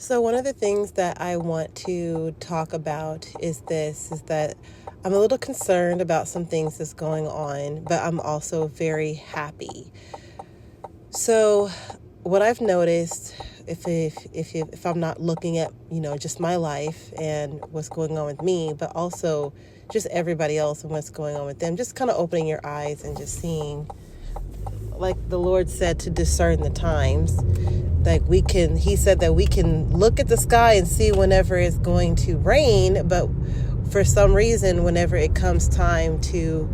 So one of the things that I want to talk about is that I'm a little concerned about some things that's going on, but I'm also very happy. So what I've noticed, if I'm not looking at, just my life and what's going on with me, but also just everybody else and what's going on with them, just kind of opening your eyes and just seeing, like the Lord said, to discern the times. Like he said that we can look at the sky and see whenever it's going to rain, but for some reason, whenever it comes time to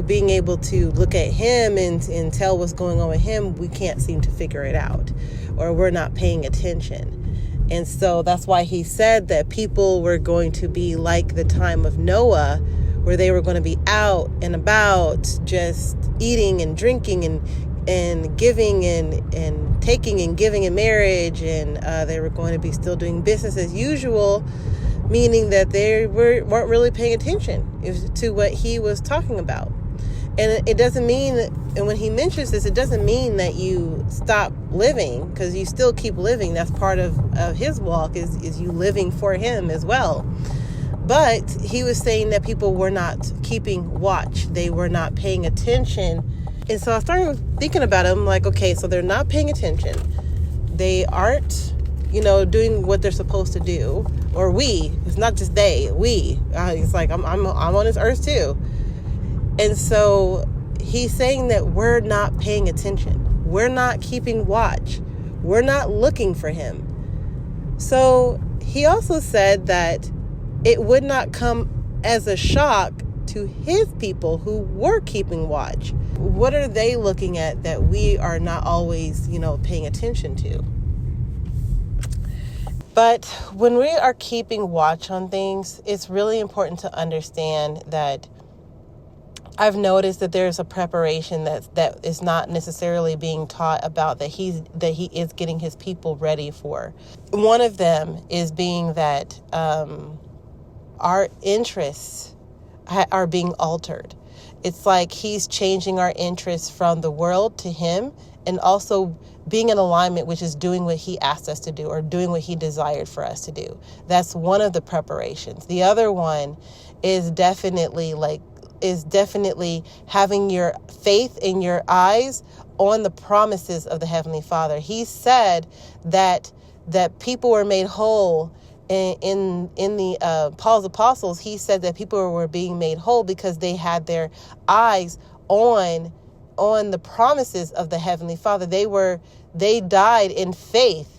being able to look at him and tell what's going on with him, we can't seem to figure it out, or we're not paying attention. And so that's why he said that people were going to be like the time of Noah, where they were going to be out and about, just eating and drinking and giving and taking and giving in marriage, and they were going to be still doing business as usual, meaning that they weren't really paying attention to what he was talking about. And it doesn't mean, and when he mentions this, it doesn't mean that you stop living, because you still keep living. That's part of his walk, is you living for him as well. But he was saying that people were not keeping watch. They were not paying attention. And so I started thinking about it. I'm like, okay, so they're not paying attention. They aren't, doing what they're supposed to do. Or we. It's not just they. We. It's like I'm on this earth too. And so he's saying that we're not paying attention. We're not keeping watch. We're not looking for him. So he also said that it would not come as a shock to his people who were keeping watch. What are they looking at that we are not always, paying attention to? But when we are keeping watch on things, it's really important to understand that I've noticed that there's a preparation that is not necessarily being taught about, that he is getting his people ready for. One of them is being that our interests are being altered. It's like he's changing our interests from the world to him, and also being in alignment, which is doing what he asked us to do, or doing what he desired for us to do. That's one of the preparations. The other one is definitely having your faith in your eyes on the promises of the Heavenly Father. He said that people were made whole. In the Paul's apostles, he said that people were being made whole because they had their eyes on the promises of the Heavenly Father. They died in faith